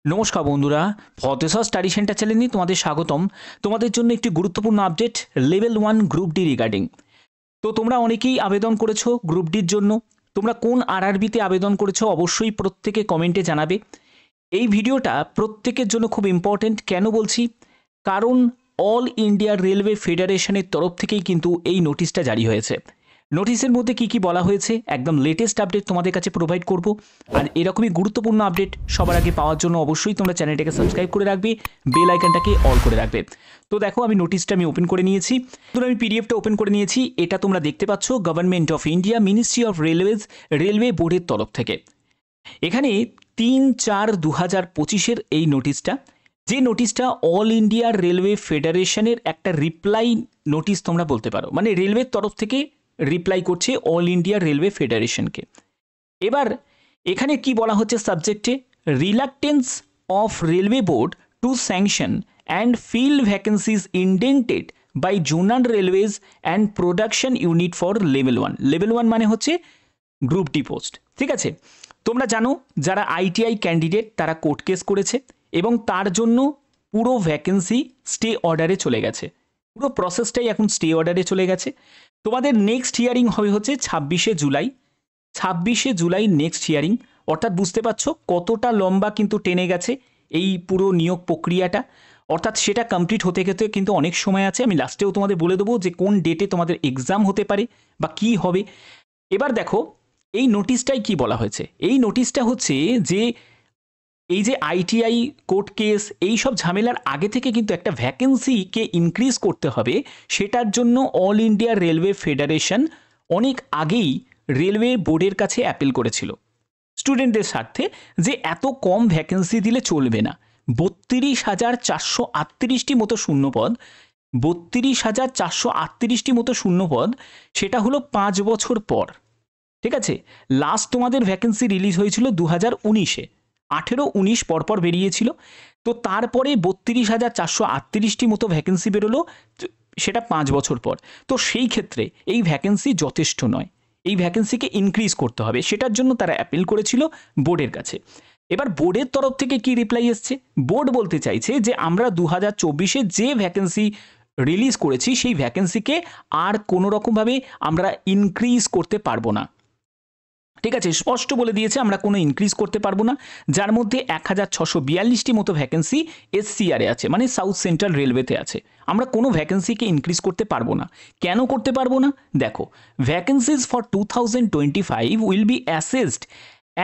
নমস্কার বন্ধুরা, ফতেশ্বর study centre চ্যানেলে তোমাদের স্বাগতম। তোমাদের জন্য একটি গুরুত্বপূর্ণ update level 1 group D regarding. তো তোমরা অনেকেই আবেদন করেছো গ্রুপ ডির জন্য। তোমরা কোন আরআরবিতে আবেদন করেছো অবশ্যই প্রত্যেকে কমেন্টে জানাবে। এই ভিডিওটা প্রত্যেকের জন্য খুব ইম্পর্টেন্ট। কেন বলছি? কারণ অল ইন্ডিয়া রেলওয়ে ফেডারেশনের তরফ থেকেই কিন্তু এই নোটিশটা জারি হয়েছে। নোটিশের মধ্যে কি কি বলা হয়েছে একদম লেটেস্ট আপডেট তোমাদের কাছে প্রোভাইড করব। আর এরকমই গুরুত্বপূর্ণ আপডেট সবার আগে পাওয়ার জন্য অবশ্যই তোমরা চ্যানেলটাকে সাবস্ক্রাইব করে রাখবে, বেল আইকনটাকে অল করে রাখবে। তো দেখো, আমি নোটিশটা ওপেন করে নিয়েছি। তো আমি পিডিএফটা ওপেন করে নিয়েছি। এটা তোমরা দেখতে পাচ্ছ government of India, ministry of railway বোর্ডের তরফ থেকে। এখানে 3/4/2025 এই নোটিশটা, যে নোটিশটা অল ইন্ডিয়া রেলওয়ে ফেডারেশনের একটা রিপ্লাই নোটিশ তোমরা বলতে পারো, মানে রেলওয়ের তরফ থেকে রিপ্লাই করছে অল ইন্ডিয়া রেলওয়ে ফেডারেশনকে। এবার এখানে কি বলা হচ্ছে সাবজেক্টে? Reluctance of railway board to sanction and fill vacancies indented by zonal railways and production unit for level 1। Level 1 মানে হচ্ছে গ্রুপ ডি পোস্ট। ঠিক আছে, তোমরা জানো যারা আইটিআই ক্যান্ডিডেট তারা কোর্ট কেস করেছে এবং তার জন্য পুরো ভ্যাকেন্সি স্টে অর্ডারে চলে গেছে। পুরো প্রসেসটাই এখন স্টে অর্ডারে চলে গেছে। তোমাদের নেক্সট হিয়ারিং হবে হচ্ছে 26শে জুলাই। 26শে জুলাই নেক্সট হিয়ারিং। অর্থাৎ বুঝতে পারছো কতটা লম্বা কিন্তু টেনে গেছে এই পুরো নিয়োগ প্রক্রিয়াটা। অর্থাৎ সেটা কমপ্লিট হতে হতে কিন্তু অনেক সময় আছে। আমি লাস্টেও তোমাদের বলে দেবো যে কোন ডেটে তোমাদের এক্সাম হতে পারে বা কি হবে। এবার দেখো এই নোটিশটাই কি বলা হয়েছে। এই নোটিশটা হচ্ছে যে এই যে আইটিআই কোর্ট কেস এই সব ঝামেলার আগে থেকে কিন্তু একটা ভ্যাকেন্সিকে ইনক্রিজ করতে হবে, সেটার জন্য অল ইন্ডিয়া রেলওয়ে ফেডারেশন অনেক আগেই রেলওয়ে বোর্ডের কাছে অ্যাপিল করেছিল স্টুডেন্টদের স্বার্থে যে এত কম ভ্যাকেন্সি দিলে চলবে না। 32,438টি মতো শূন্যপদ, 32,438টি মতো শূন্যপদ, সেটা হলো 5 বছর পর। ঠিক আছে, লাস্ট তোমাদের ভ্যাকেন্সি রিলিজ হয়েছিল 2019-এ, 18-19 পরপর বেরিয়েছিল। তো তারপরে 32,438টি মতো ভ্যাকেন্সি বেরোলো, সেটা 5 বছর পর। তো সেই ক্ষেত্রে এই ভ্যাকেন্সি যথেষ্ট নয়, এই ভ্যাকেন্সিকে ইনক্রিজ করতে হবে। সেটার জন্য তারা অ্যাপিল করেছিল বোর্ডের কাছে। এবার বোর্ডের তরফ থেকে কি রিপ্লাই এসছে? বোর্ড বলতে চাইছে যে আমরা 2024-এ যে ভ্যাকেন্সি রিলিজ করেছি সেই ভ্যাকেন্সিকে আর কোনো রকমভাবে আমরা ইনক্রিজ করতে পারবো না। ঠিক আছে, স্পষ্ট বলে দিয়েছে আমরা কোনো ইনক্রিজ করতে পারবো না। যার মধ্যে 1642টি মতো ভ্যাকেন্সি এসসিআরে আছে, মানে সাউথ সেন্ট্রাল রেলওয়েতে আছে। আমরা কোনো ভ্যাকেন্সিকে ইনক্রিজ করতে পারবো না। কেন করতে পারবো না? দেখো, vacancies for 2025 will be assessed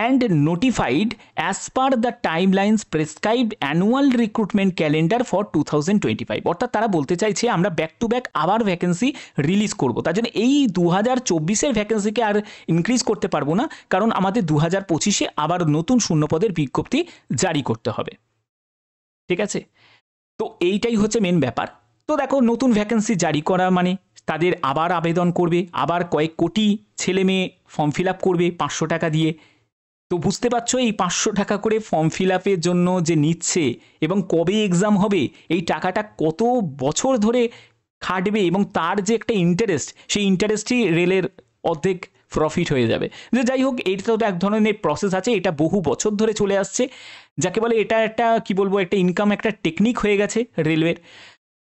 and notified as per the timelines prescribed annual recruitment calendar for 2025। অর্থাৎ তারা বলতে চাইছে আমরা ব্যাক টু ব্যাক আবার ভ্যাকেন্সি রিলিজ করব, তার জন্য এই 2024-এর ভ্যাকেন্সিকে আর ইনক্রিজ করতে পারবো না, কারণ আমাদের 2025-এ আবার নতুন শূন্যপদের বিজ্ঞপ্তি জারি করতে হবে। ঠিক আছে, তো এইটাই হচ্ছে মেন ব্যাপার। তো দেখো, নতুন ভ্যাকেন্সি জারি করা মানে তাদের আবার আবেদন করবে, আবার কয়েক কোটি ছেলে মেয়ে ফর্ম ফিল আপ করবে 500 টাকা দিয়ে। তো বুঝতে পারছো এই 500 টাকা করে ফর্ম ফিল আপের জন্য যে নিচ্ছে এবং কবে এক্সাম হবে, এই টাকাটা কত বছর ধরে খাটবে এবং তার যে একটা ইন্টারেস্ট, সেই ইন্টারেস্টই রেলের অর্ধেক প্রফিট হয়ে যাবে। যে যাই হোক, এইটা তো এক ধরনের প্রসেস আছে, এটা বহু বছর ধরে চলে আসছে, যাকে বলে এটা একটা কি বলবো, একটা ইনকাম, একটা টেকনিক হয়ে গেছে রেলওয়ের।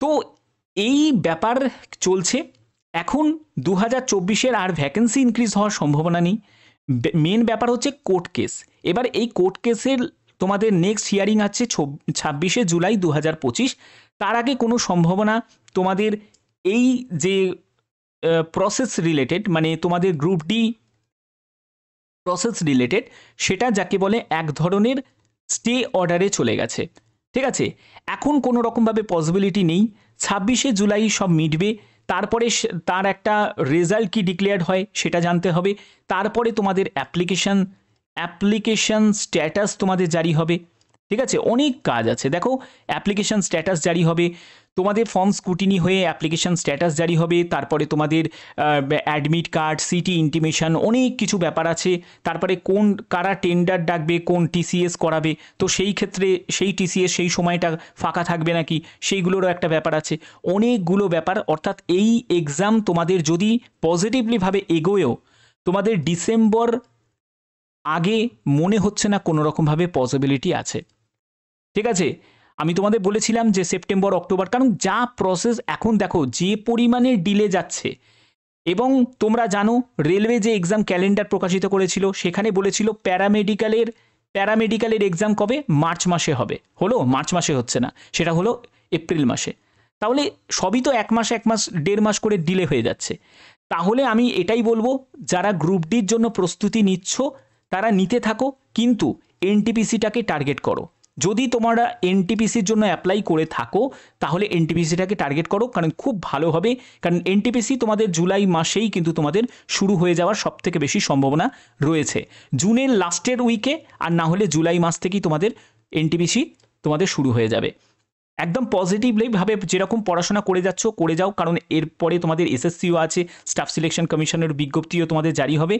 তো এই ব্যাপার চলছে এখন। 2024-এর আর ভ্যাকেন্সি ইনক্রিজ হওয়ার সম্ভাবনা নেই। মেন ব্যাপার হচ্ছে কোর্ট কেস। এবার এই কোর্ট কেসের তোমাদের নেক্সট হিয়ারিং আছে 26শে জুলাই 2025। তার আগে কোনো সম্ভাবনা তোমাদের এই যে প্রসেস রিলেটেড, মানে তোমাদের গ্রুপ ডি প্রসেস রিলেটেড, সেটা যাকে বলে এক ধরনের স্টে অর্ডারে চলে গেছে। ঠিক আছে, এখন কোনো রকমভাবে পসিবিলিটি নেই। 26শে জুলাই সব মিটবে, তারপরে তার একটা রেজাল্ট কি ডিক্লেয়ার্ড হয় সেটা জানতে হবে। তারপরে তোমাদের অ্যাপ্লিকেশন স্ট্যাটাস তোমাদের জারি হবে। ঠিক আছে, অনেক কাজ আছে। দেখো, অ্যাপ্লিকেশন স্ট্যাটাস জারি হবে, তোমাদের ফর্ম স্ক্রুটিনি হয়ে অ্যাপ্লিকেশন স্ট্যাটাস জারি হবে, তারপরে তোমাদের অ্যাডমিট কার্ড, সিটি ইন্টিমেশন, অনেক কিছু ব্যাপার আছে। তারপরে কারা টেন্ডার ডাকবে, কোন টিসিএস করাবে, তো সেই ক্ষেত্রে সেই টিসিএস সেই সময়টা ফাঁকা থাকবে নাকি, সেইগুলোরও একটা ব্যাপার আছে। অনেকগুলো ব্যাপার। অর্থাৎ এই এক্সাম তোমাদের যদি পজিটিভলিভাবে এগোয়েও তোমাদের ডিসেম্বর আগে মনে হচ্ছে না কোনো রকমভাবে পসিবিলিটি আছে। ঠিক আছে, আমি তোমাদের বলেছিলাম যে সেপ্টেম্বর অক্টোবর, কারণ যা প্রসেস এখন দেখো যে পরিমাণে ডিলে যাচ্ছে। এবং তোমরা জানো রেলওয়ে যে এক্সাম ক্যালেন্ডার প্রকাশিত করেছিল সেখানে বলেছিল প্যারামেডিক্যালের এক্সাম কবে, মার্চ মাসে হবে, হলো মার্চ মাসে হচ্ছে না, সেটা হলো এপ্রিল মাসে। তাহলে সবই তো এক মাস 1.5 মাস করে ডিলে হয়ে যাচ্ছে। তাহলে আমি এটাই বলবো, যারা গ্রুপ ডির জন্য প্রস্তুতি নিচ্ছ তারা নিতে থাকো, কিন্তু এনটিপিসিটাকে টার্গেট করো। যদি তোমরা এনটিপিসির জন্য অ্যাপ্লাই করে থাকো তাহলে এনটিপিসিটাকে টার্গেট করো, কারণ খুব ভালো হবে। কারণ এনটিপিসি তোমাদের জুলাই মাসেই কিন্তু তোমাদের শুরু হয়ে যাওয়ার সবথেকে বেশি সম্ভাবনা রয়েছে, জুনের লাস্টের উইকে, আর না হলে জুলাই মাস থেকেই তোমাদের এনটিপিসি তোমাদের শুরু হয়ে যাবে। একদম পজিটিভলিভাবে যেরকম পড়াশোনা করে যাচ্ছ করে যাও, কারণ এরপরে তোমাদের এসএসসিও আছে, স্টাফ সিলেকশন কমিশনের বিজ্ঞপ্তিও তোমাদের জারি হবে,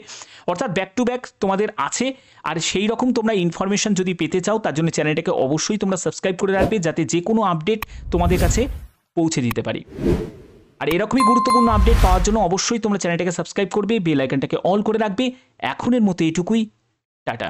অর্থাৎ ব্যাক টু ব্যাক তোমাদের আছে। আর সেই রকম তোমরা ইনফরমেশন যদি পেতে চাও তার জন্য চ্যানেলটাকে অবশ্যই তোমরা সাবস্ক্রাইব করে রাখবে, যাতে যে কোনো আপডেট তোমাদের কাছে পৌঁছে দিতে পারি। আর এরকমই গুরুত্বপূর্ণ আপডেট পাওয়ার জন্য অবশ্যই তোমরা চ্যানেলটাকে সাবস্ক্রাইব করবে, বেল আইকনটাকে অল করে রাখবে। এখনের মতো এটুকুই, টাটা।